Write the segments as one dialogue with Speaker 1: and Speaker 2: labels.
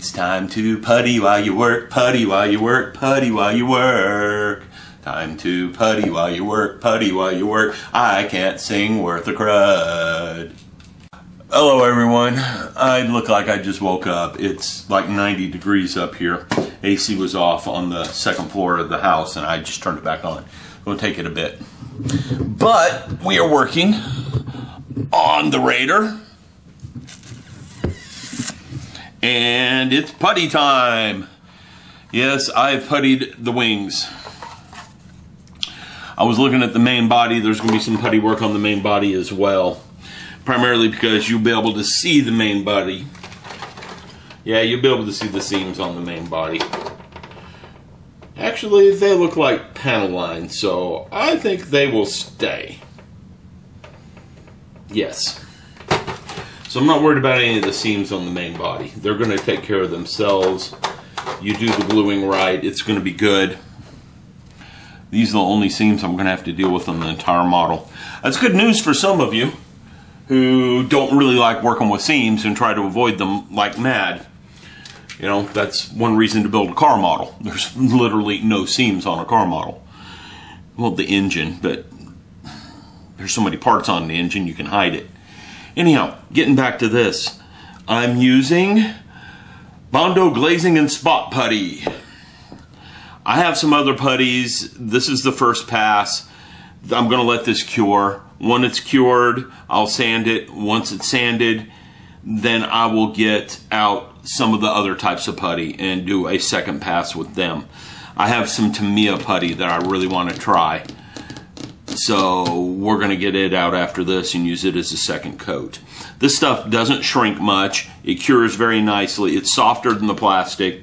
Speaker 1: It's time to putty while you work, putty while you work, putty while you work. Time to putty while you work, putty while you work. I can't sing worth a crud. Hello everyone. I look like I just woke up. It's like 90 degrees up here. AC was off on the second floor of the house and I just turned it back on. It'll take it a bit. But we are working on the Raider. And it's putty time. Yes, I've puttied the wings. I was looking at the main body. There's going to be some putty work on the main body as well. Primarily because you'll be able to see the main body. Yeah, you'll be able to see the seams on the main body. Actually, they look like panel lines, so I think they will stay. Yes. So I'm not worried about any of the seams on the main body. They're going to take care of themselves. You do the gluing right, it's going to be good. These are the only seams I'm going to have to deal with on the entire model. That's good news for some of you who don't really like working with seams and try to avoid them like mad. You know, that's one reason to build a car model. There's literally no seams on a car model. Well, the engine, but there's so many parts on the engine you can hide it. Anyhow, getting back to this, I'm using Bondo Glazing and Spot Putty. I have some other putties. This is the first pass. I'm going to let this cure. When it's cured, I'll sand it. Once it's sanded, then I will get out some of the other types of putty and do a second pass with them. I have some Tamiya putty that I really want to try. So we're going to get it out after this and use it as a second coat. This stuff doesn't shrink much. It cures very nicely. It's softer than the plastic.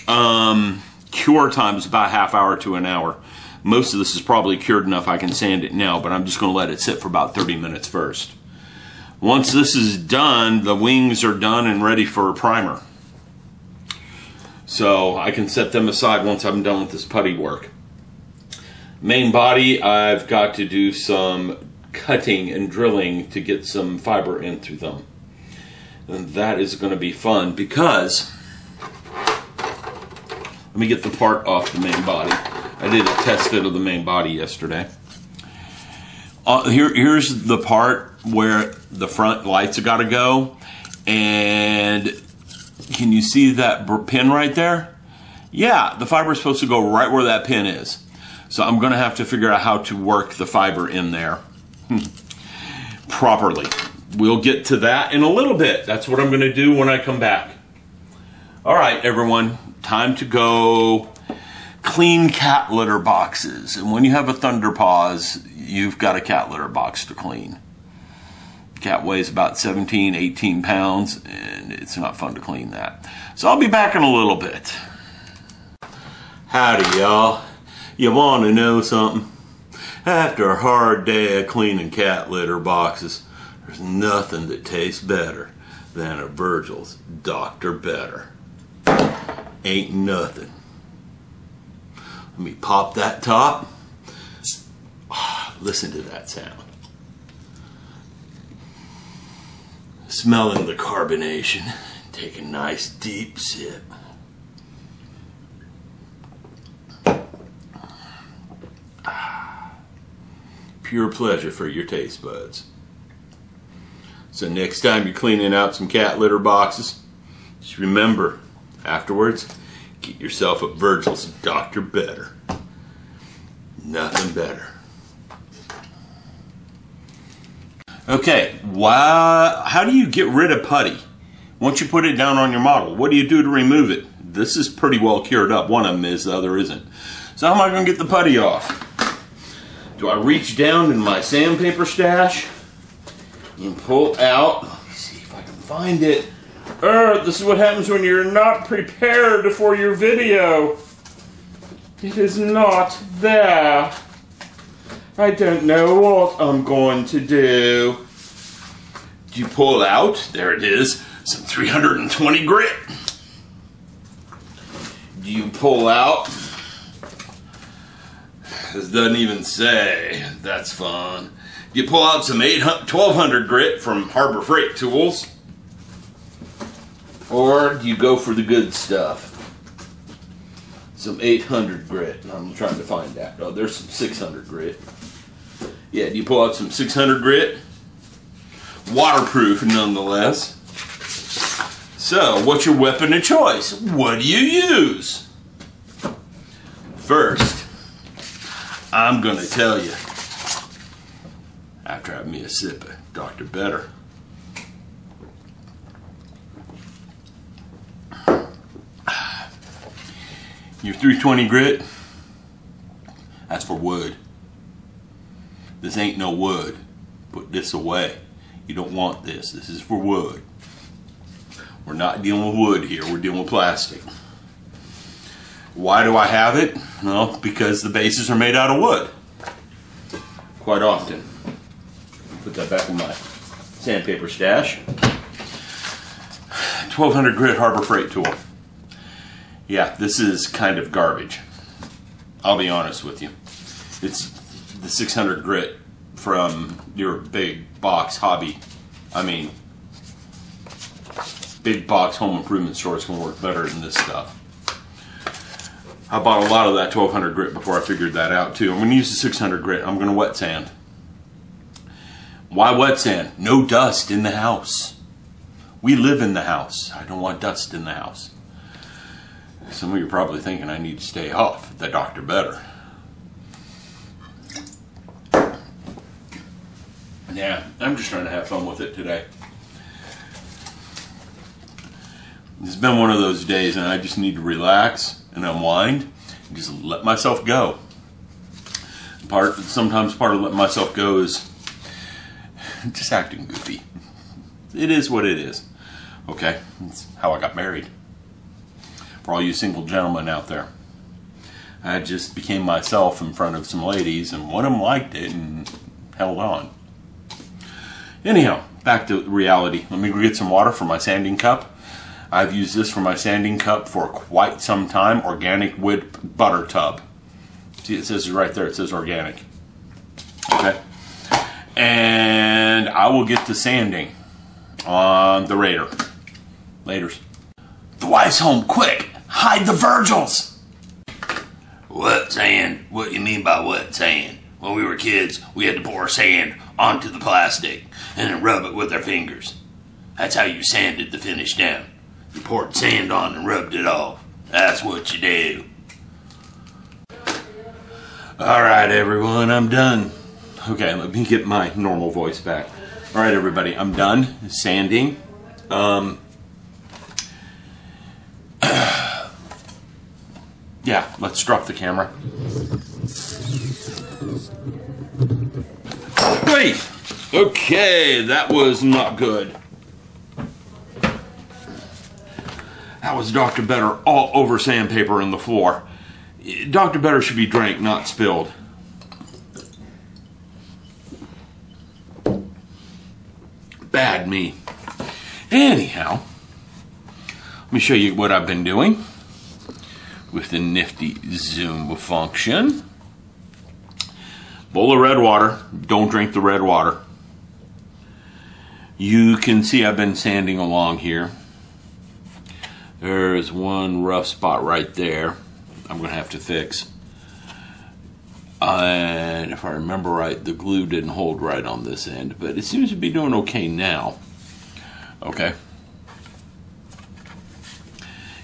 Speaker 1: Cure time is about a half hour to an hour. Most of this is probably cured enough I can sand it now, but I'm just going to let it sit for about 30 minutes first. Once this is done, the wings are done and ready for a primer. So I can set them aside once I'm done with this putty work. Main body, I've got to do some cutting and drilling to get some fiber in through them. And that is going to be fun because, let me get the part off the main body. I did a test fit of the main body yesterday. Here's the part where the front lights have got to go. And can you see that pin right there? Yeah, the fiber is supposed to go right where that pin is. So I'm going to have to figure out how to work the fiber in there properly. We'll get to that in a little bit. That's what I'm going to do when I come back. All right, everyone, time to go clean cat litter boxes. And when you have a Thunder Paws, you've got a cat litter box to clean. Cat weighs about 17, 18 pounds, and it's not fun to clean that. So I'll be back in a little bit. Howdy, y'all. You want to know something? After a hard day of cleaning cat litter boxes, there's nothing that tastes better than a Virgil's Dr. Better. Ain't nothing. Let me pop that top. Listen to that sound. Smelling the carbonation. Take a nice deep sip. Pure pleasure for your taste buds. So next time you're cleaning out some cat litter boxes, just remember, afterwards, get yourself a Virgil's Dr. Better. Nothing better. Okay, how do you get rid of putty? Once you put it down on your model, what do you do to remove it? This is pretty well cured up. One of them is, the other isn't. So how am I going to get the putty off? Do I reach down in my sandpaper stash and pull out? Let me see if I can find it. This is what happens when you're not prepared for your video. It is not there. I don't know what I'm going to do. Do you pull out? There it is. Some 320 grit. Do you pull out? This doesn't even say. That's fun. You pull out some 1200 grit from Harbor Freight Tools. Or do you go for the good stuff? Some 800 grit. I'm trying to find that. Oh, there's some 600 grit. Yeah, do you pull out some 600 grit? Waterproof nonetheless. So, what's your weapon of choice? What do you use? First, I'm going to tell you, after having me a sip of Dr. Better. Your 320 grit, that's for wood. This ain't no wood. Put this away. You don't want this. This is for wood. We're not dealing with wood here. We're dealing with plastic. Why do I have it? Well, because the bases are made out of wood. Quite often. Put that back in my sandpaper stash. 1200 grit Harbor Freight tool. Yeah, this is kind of garbage. I'll be honest with you. It's the 600 grit from your big box hobby. I mean, big box home improvement stores can work better than this stuff. I bought a lot of that 1200 grit before I figured that out too. I'm going to use the 600 grit. I'm going to wet sand. Why wet sand? No dust in the house. We live in the house. I don't want dust in the house. Some of you are probably thinking I need to stay off the Dr. Better. Yeah, I'm just trying to have fun with it today. It's been one of those days and I just need to relax and unwind and just let myself go. Sometimes part of letting myself go is just acting goofy. It is what it is. Okay, that's how I got married. For all you single gentlemen out there, I just became myself in front of some ladies, and one of them liked it and held on. Anyhow, back to reality. Let me go get some water for my sanding cup. I've used this for my sanding cup for quite some time. Organic wood butter tub. See, it says it right there. It says organic. Okay. And I will get to sanding on the Raider. Laters. The wife's home, quick! Hide the Virgils!
Speaker 2: Wet sand? What do you mean by wet sand? When we were kids, we had to pour sand onto the plastic and then rub it with our fingers. That's how you sanded the finish down. You poured sand on and rubbed it off. That's what you do.
Speaker 1: Alright everyone, I'm done. Okay, let me get my normal voice back. Alright everybody, I'm done sanding. Yeah, let's drop the camera. Wait! Okay, that was not good. That was Dr. Better all over sandpaper on the floor. Dr. Better should be drank, not spilled. Bad me. Anyhow, let me show you what I've been doing with the nifty zoom function. Bowl of red water. Don't drink the red water. You can see I've been sanding along here. There's one rough spot right there I'm going to have to fix. And if I remember right, the glue didn't hold right on this end, but it seems to be doing okay now. Okay.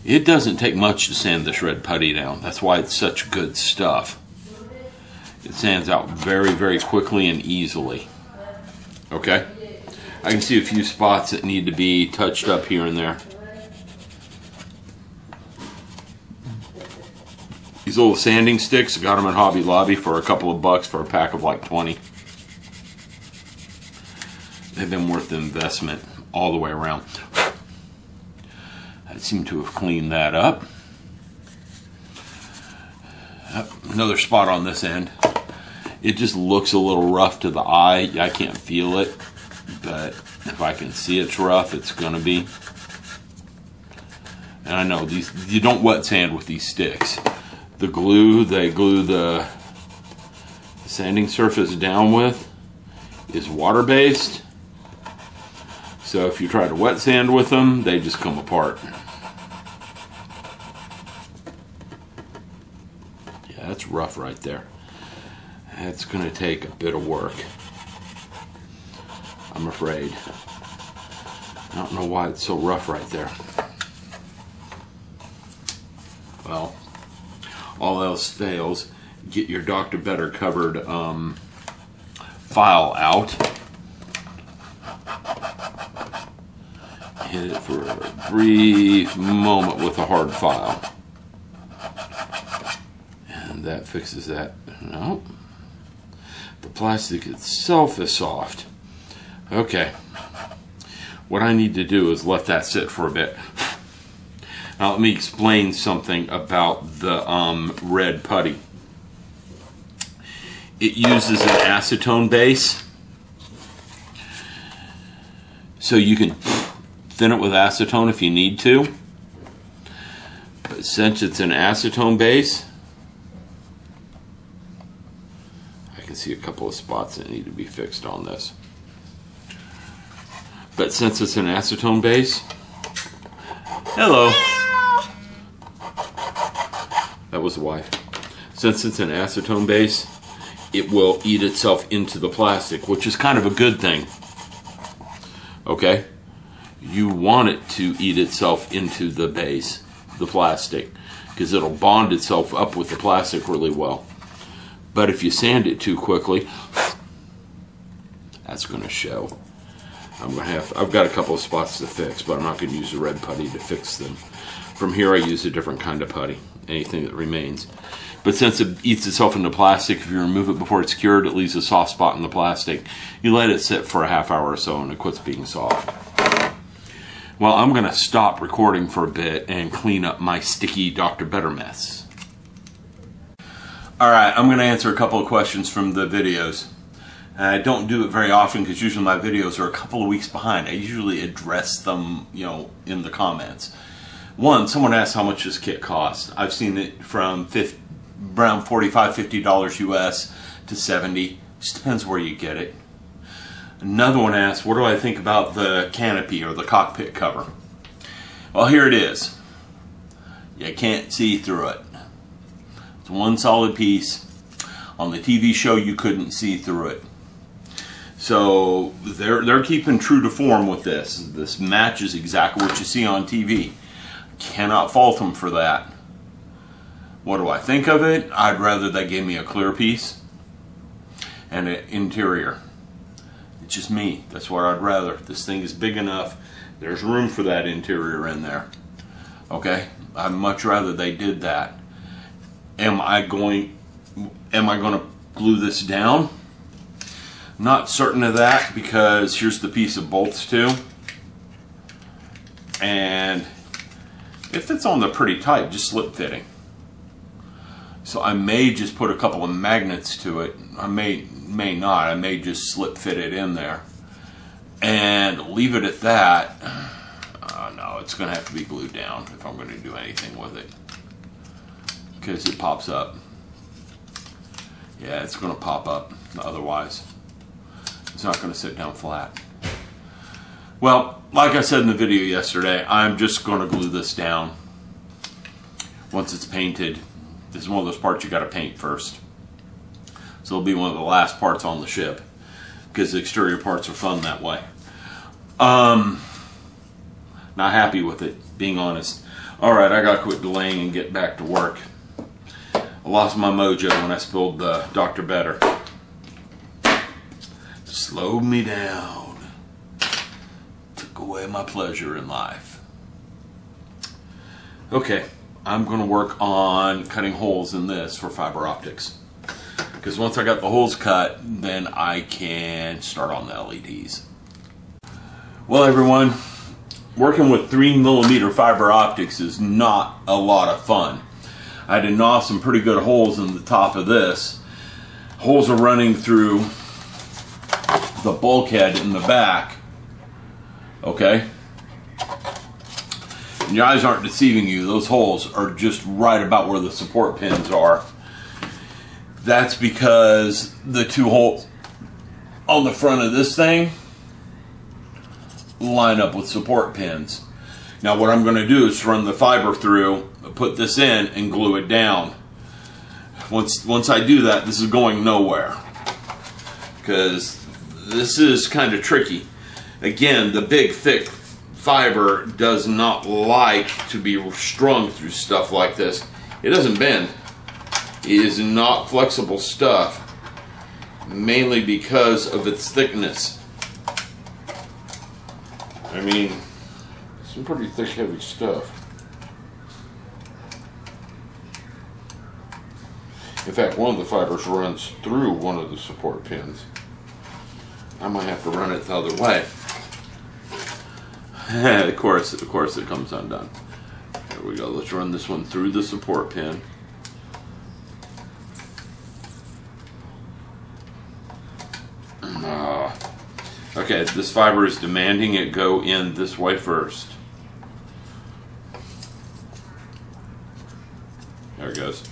Speaker 1: It doesn't take much to sand this red putty down. That's why it's such good stuff. It sands out very, very quickly and easily. Okay? I can see a few spots that need to be touched up here and there. These little sanding sticks, I got them at Hobby Lobby for a couple of bucks for a pack of like 20. They've been worth the investment all the way around. I seem to have cleaned that up. Another spot on this end. It just looks a little rough to the eye. I can't feel it, but if I can see it's rough, it's gonna be. And I know these, you don't wet sand with these sticks. The glue they glue the sanding surface down with is water-based. So if you try to wet sand with them, they just come apart. Yeah, that's rough right there. That's going to take a bit of work, I'm afraid. I don't know why it's so rough right there. Well, all else fails, get your Dr. Better covered file out. Hit it for a brief moment with a hard file. And that fixes that. No. The plastic itself is soft. Okay. What I need to do is let that sit for a bit. Now let me explain something about the red putty. It uses an acetone base. So you can thin it with acetone if you need to. But since it's an acetone base, I can see a couple of spots that need to be fixed on this. But since it's an acetone base, hello. That was the wife. Since it's an acetone base, it will eat itself into the plastic, which is kind of a good thing. Okay? You want it to eat itself into the base, the plastic, because it'll bond itself up with the plastic really well. But if you sand it too quickly, that's going to show. I've got a couple of spots to fix, but I'm not going to use the red putty to fix them. From here I use a different kind of putty, anything that remains. But since it eats itself into plastic, if you remove it before it's cured, it leaves a soft spot in the plastic. You let it sit for a half hour or so and it quits being soft. Well, I'm going to stop recording for a bit and clean up my sticky Dr. Better mess. Alright, I'm going to answer a couple of questions from the videos. I don't do it very often because usually my videos are a couple of weeks behind. I usually address them, in the comments. One, someone asked how much this kit costs. I've seen it from around $45, $50 US to $70. Just depends where you get it. Another one asked, what do I think about the canopy or the cockpit cover? Well, here it is. You can't see through it. It's one solid piece. On the TV show, you couldn't see through it. So they're keeping true to form with this. This matches exactly what you see on TV. Cannot fault them for that. What do I think of it? I'd rather they gave me a clear piece and an interior. It's just me. That's what I'd rather. This thing is big enough. There's room for that interior in there. Okay? I'd much rather they did that. Am I going to glue this down? Not certain of that, because here's the piece of bolts too. And it fits on there pretty tight, just slip fitting. So I may just put a couple of magnets to it. I may not. I may just slip fit it in there and leave it at that. No, it's going to have to be glued down if I'm going to do anything with it, because it pops up. Yeah, it's going to pop up otherwise. It's not going to sit down flat. Well, like I said in the video yesterday, I'm just going to glue this down once it's painted. This is one of those parts you got to paint first. So it'll be one of the last parts on the ship, because the exterior parts are fun that way. Not happy with it, being honest. Alright, I got to quit delaying and get back to work. I lost my mojo when I spilled the Dr. Better. Slowed me down. Took away my pleasure in life. Okay, I'm going to work on cutting holes in this for fiber optics. Because once I got the holes cut, then I can start on the LEDs. Well, everyone, working with 3mm fiber optics is not a lot of fun. I had to gnaw some pretty good holes in the top of this. Holes are running through the bulkhead in the back. Okay? And your eyes aren't deceiving you. Those holes are just right about where the support pins are. That's because the two holes on the front of this thing line up with support pins. Now what I'm going to do is run the fiber through, put this in, and glue it down. Once I do that, this is going nowhere, because this is kind of tricky. Again, the big thick fiber does not like to be strung through stuff like this. It doesn't bend. It is not flexible stuff, mainly because of its thickness. I mean, some pretty thick, heavy stuff. In fact, one of the fibers runs through one of the support pins. I might have to run it the other way. Of course it comes undone. There we go. Let's run this one through the support pin. Okay, this fiber is demanding it go in this way first. There it goes.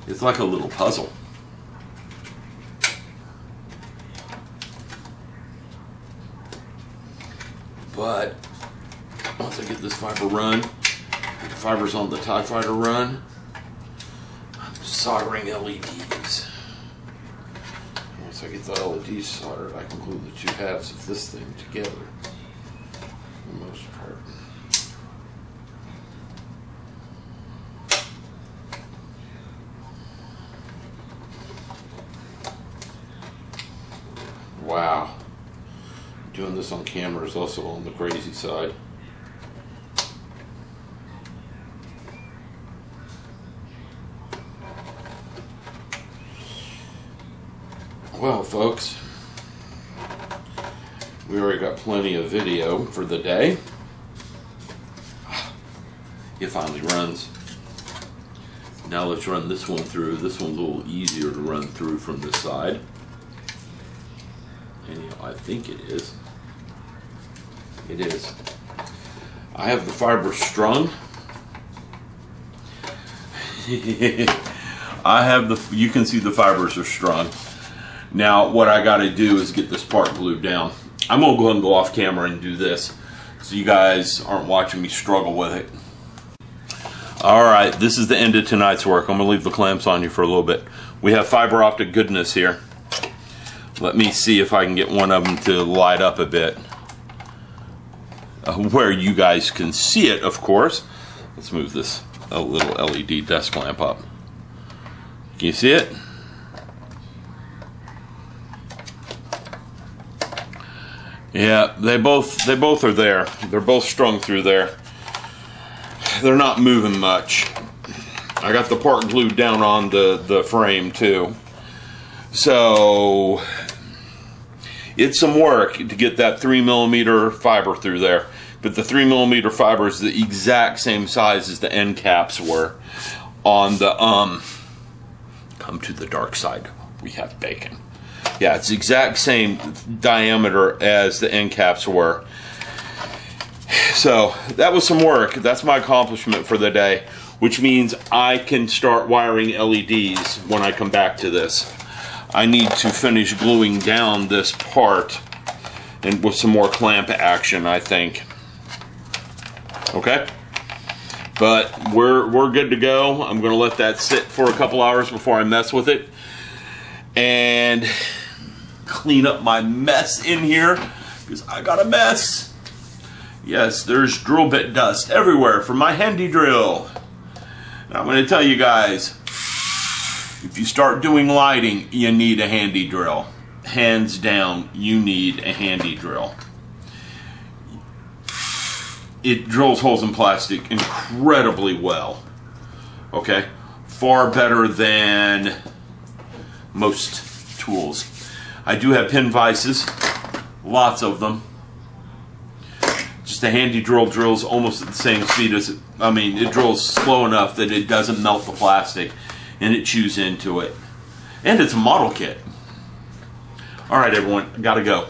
Speaker 1: It's like a little puzzle. But once I get this fiber run, the fiber's on the TIE Fighter run, I'm soldering LEDs. Once I get the LEDs soldered, I can glue the two halves of this thing together for the most part. Wow. Doing this on camera is also on the crazy side. Well, folks, we already got plenty of video for the day. It finally runs. Now let's run this one through. This one's a little easier to run through from this side. Anyhow, I think it is. It is. I have the fiber strung. You can see the fibers are strung. Now what I got to do is get this part glued down. I'm going to go ahead and go off camera and do this so you guys aren't watching me struggle with it. Alright, this is the end of tonight's work. I'm going to leave the clamps on you for a little bit. We have fiber optic goodness here. Let me see if I can get one of them to light up a bit. Where you guys can see it, of course. Let's move this little LED desk lamp up. Can you see it? Yeah, they both are there. They're both strung through there. They're not moving much. I got the part glued down on the frame too. So it's some work to get that 3mm fiber through there. But the 3mm fiber is the exact same size as the end caps were on the come to the dark side. We have bacon. Yeah, it's the exact same diameter as the end caps were. So that was some work. That's my accomplishment for the day, which means I can start wiring LEDs when I come back to this. I need to finish gluing down this part and with some more clamp action, I think. Okay? But we're good to go. I'm going to let that sit for a couple hours before I mess with it and clean up my mess in here, because I got a mess. Yes, there's drill bit dust everywhere from my handy drill. Now I'm going to tell you guys, if you start doing lighting, you need a handy drill. Hands down, you need a handy drill. It drills holes in plastic incredibly well. Okay? Far better than most tools. I do have pin vices, lots of them. Just a handy drill drills almost at the same speed as it drills slow enough that it doesn't melt the plastic and it chews into it. And it's a model kit. Alright everyone, gotta go.